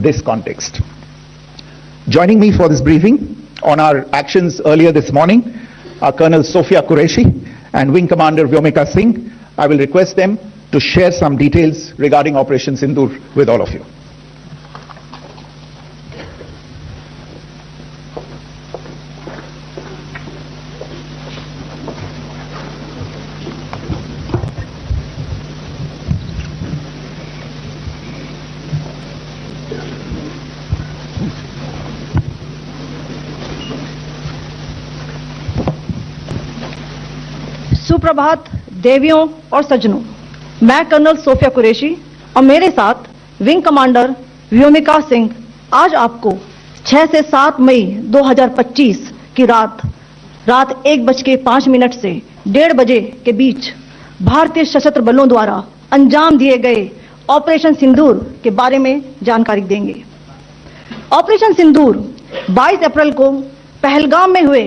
this context. Joining me for this briefing on our actions earlier this morning are Colonel Sophia Qureshi and Wing Commander Vyomika Singh. I will request them to share some details regarding Operation Sindoor with all of you. सुप्रभात देवियों और सज्जनों, मैं colonel Sophia Qureshi और मेरे साथ wing commander Vyomika Singh आज आपको 6 से 7 मई 2025 की रात 1:05 से 1:30 बजे के बीच भारतीय सशस्त्र बलों द्वारा अंजाम दिए गए ऑपरेशन सिंदूर के बारे में जानकारी देंगे। ऑपरेशन सिंदूर 22 अप्रैल को पहलगाम में हुए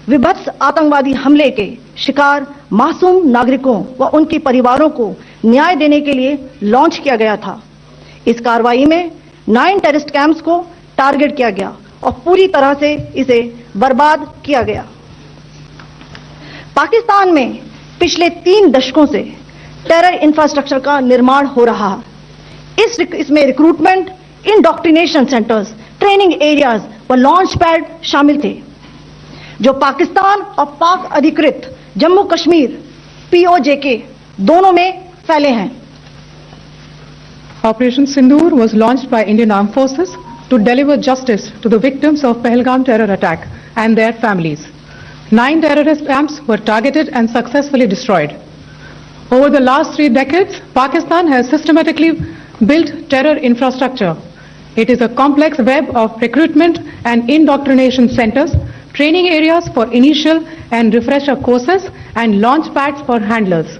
विभत्स आतंकवादी हमले के शिकार मासूम नागरिकों व उनके परिवारों को न्याय देने के लिए लॉन्च किया गया था। इस कार्रवाई में 9 टेररिस्ट कैंप्स को टारगेट किया गया और पूरी तरह से इसे बर्बाद किया गया। पाकिस्तान में पिछले 3 दशकों से टेरर इंफ्रास्ट्रक्चर का निर्माण हो रहा है। इसमें recruitment, indoctrination centres, training areas व लॉन्च पैड शामिल थे, जो पाकिस्तान और पाक अधिकृत जम्मू कश्मीर POJK दोनों में फैले हैं। Operation Sindoor was launched by Indian Armed Forces to deliver justice to the victims of Pahalgam terror attack and their families. 9 terrorist camps were targeted and successfully destroyed. Over the last 3 decades, Pakistan has systematically built terror infrastructure. It is a complex web of recruitment and indoctrination centers, training areas for initial and refresher courses, and launch pads for handlers.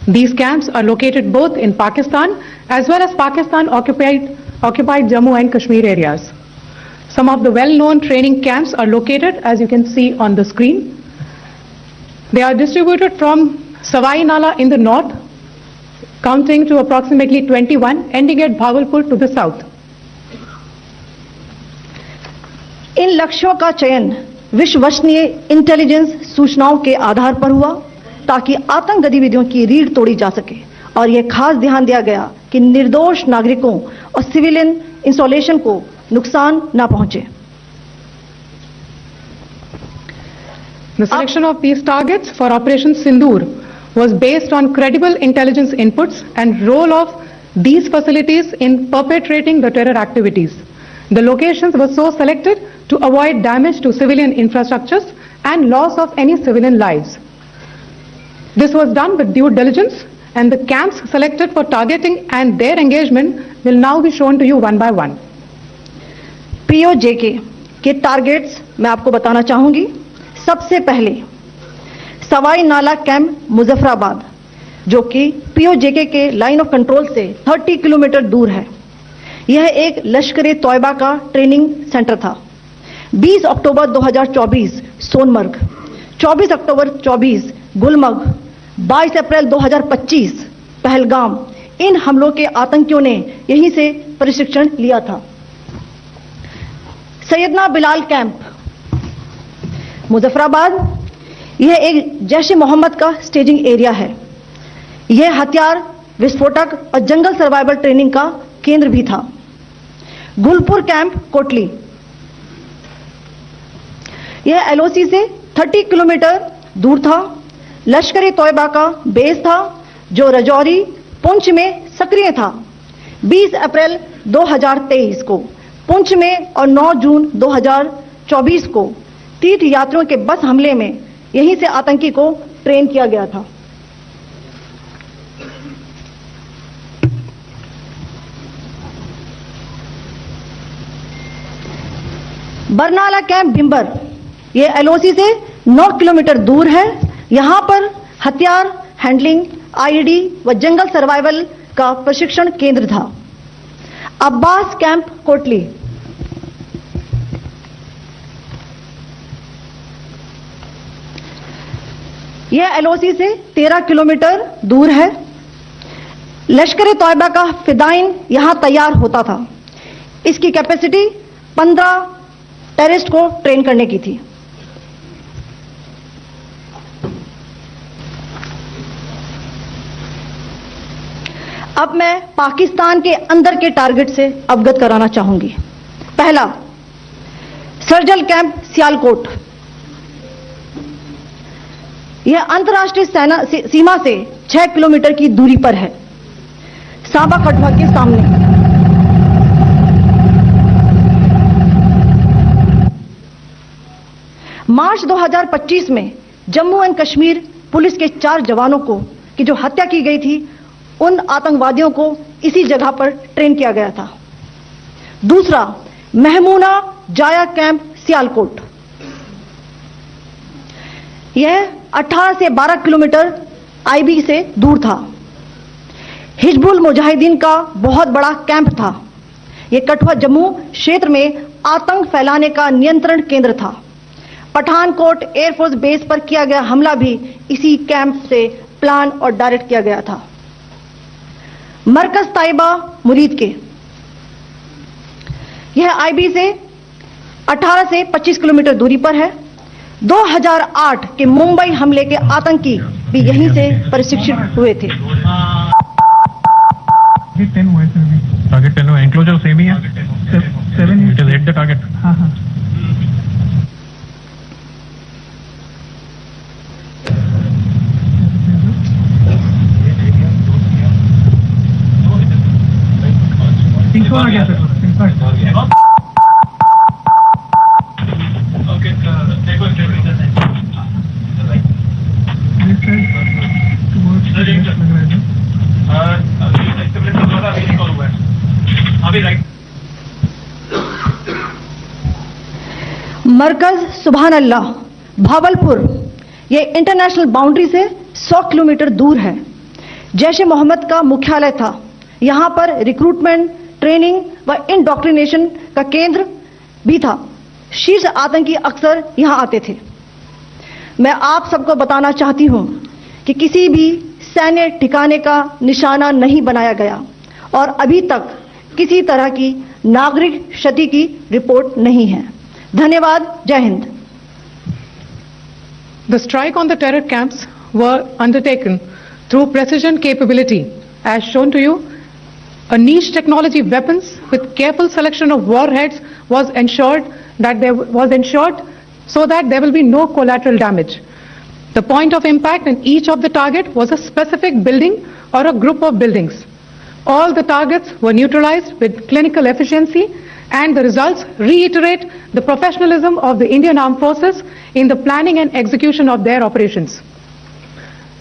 These camps are located both in Pakistan as well as Pakistan occupied Jammu and Kashmir areas. Some of the well-known training camps are located, as you can see on the screen. They are distributed from Savai Nala in the north, counting to approximately 21, ending at Bhagalpur to the south. इन लक्ष्यों का चयन विश्वसनीय intelligence सूचनाओं के आधार पर हुआ ताकि आतंक गतिविधियों की रीढ़ तोड़ी जा सके, और यह खास ध्यान दिया गया कि निर्दोष नागरिकों और सिविलियन इंस्टॉलेशन को नुकसान न पहुंचे। The selection of these targets for Operation Sindoor was based on credible intelligence inputs and role of these facilities in perpetrating the terror activities. The locations were so selected to avoid damage to civilian infrastructures and loss of any civilian lives. This was done with due diligence, and the camps selected for targeting and their engagement will now be shown to you one by one. POJK के targets मैं आपको बताना चाहूंगी। सबसे पहले सवाई नाला camp Muzaffarabad, जो कि POJK के लाइन ऑफ कंट्रोल से 30 किलोमीटर दूर है। यह एक लश्कर-ए तौयबा का ट्रेनिंग सेंटर था। 20 अक्टूबर 2024 सोनमर्ग, 24 अक्टूबर 24 गुलमर्ग, 22 अप्रैल 2025 पहलगाम, इन हमलों के आतंकियों ने यहीं से प्रशिक्षण लिया था। सैयदना बिलाल कैंप मुजफ्फराबाद, यह एक जैश-ए मोहम्मद का स्टेजिंग एरिया है। यह हथियार, विस्फोटक और जंगल सर्वाइवल ट्रेनिंग का केंद्र भी था। गुलपुर कैंप कोटली, यह LOC से 30 किलोमीटर दूर था। लश्कर-ए तौयबा का बेस था, जो रजौरी, पुंछ में सक्रिय था। 20 अप्रैल 2023 को पुंछ में और 9 जून 2024 को तीर्थ यात्रियों के बस हमले में यहीं से आतंकी को ट्रेन किया गया था। बरनाला कैंप भिंबर, ये LOC से 9 किलोमीटर दूर है। यहां पर हथियार हैंडलिंग, IED व जंगल सर्वाइवल का प्रशिक्षण केंद्र था। अब्बास कैंप कोटली, यह LOC से 13 किलोमीटर दूर है। लश्कर-ए तौयबा का फिदाइन यहां तैयार होता था। इसकी कैपेसिटी 15 टेररिस्ट को ट्रेन करने की थी। अब मैं पाकिस्तान के अंदर के टारगेट से अवगत कराना चाहूंगी। पहला, सर्जिकल कैंप सियालकोट। यह अंतर्राष्ट्रीय सीमा से 6 किलोमीटर की दूरी पर है, सांबा कठुआ के सामने। मार्च 2025 में जम्मू एंड कश्मीर पुलिस के 4 जवानों की जो हत्या की गई थी, उन आतंकवादियों को इसी जगह पर ट्रेन किया गया था। दूसरा, महमूना जाया कैंप सियालकोट। यह 18 से 12 किलोमीटर आईबी से दूर था। हिजबुल मुजाहिदीन का बहुत बड़ा कैंप था। यह कठुआ जम्मू क्षेत्र में आतंक फैलाने का नियंत्रण केंद्र था। पठानकोट एयरफोर्स बेस पर किया गया हमला भी इसी कैंप से प्लान और डायरेक्ट किया गया था। मरकज ताइबा मुरीद के, यह आईबी से 18 से 25 किलोमीटर दूरी पर है। 2008 के मुंबई हमले के आतंकी भी यहीं से प्रशिक्षित हुए थे। टारगेट 10 एंक्लोजर सेम ही है। 7 it is hit the target. हां। आ गया सर। ओके, देखो अभी राइट। मरकज सुभान अल्लाह भावलपुर, यह इंटरनेशनल बाउंड्री से 100 किलोमीटर दूर है। जैश ए मोहम्मद का मुख्यालय था। यहां पर रिक्रूटमेंट, ट्रेनिंग व इंडॉक्ट्रिनेशन का केंद्र भी था। शीर्ष आतंकी अक्सर यहां आते थे। मैं आप सबको बताना चाहती हूं कि किसी भी सैन्य ठिकाने का निशाना नहीं बनाया गया और अभी तक किसी तरह की नागरिक क्षति की रिपोर्ट नहीं है। धन्यवाद। जय Hind. The strike on the terror camps were undertaken through precision capability, as shown to you. A niche technology weapons with careful selection of warheads was ensured so that there will be no collateral damage. The point of impact in each of the target was a specific building or a group of buildings. All the targets were neutralized with clinical efficiency, and the results reiterate the professionalism of the Indian Armed Forces in the planning and execution of their operations.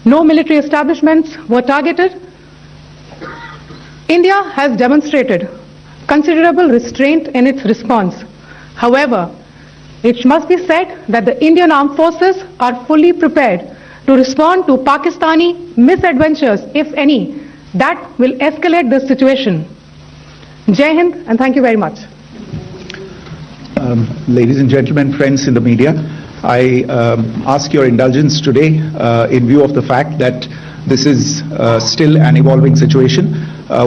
No military establishments were targeted. India has demonstrated considerable restraint in its response. However, it must be said that the Indian Armed Forces are fully prepared to respond to Pakistani misadventures, if any, that will escalate the situation. Jai Hind, and thank you very much. Ladies and gentlemen, friends in the media, I ask your indulgence today in view of the fact that this is still an evolving situation.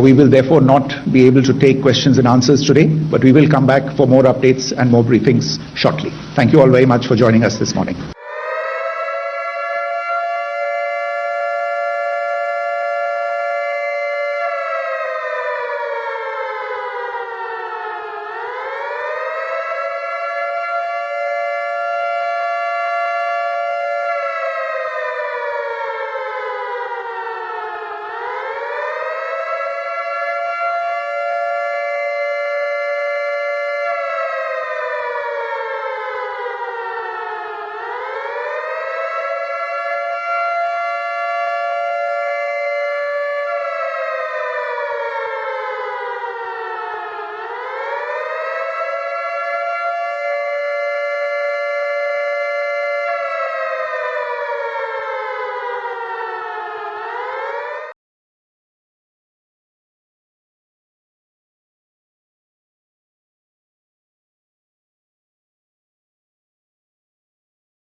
We will therefore not be able to take questions and answers today, but we will come back for more updates and more briefings shortly. Thank you all very much for joining us this morning.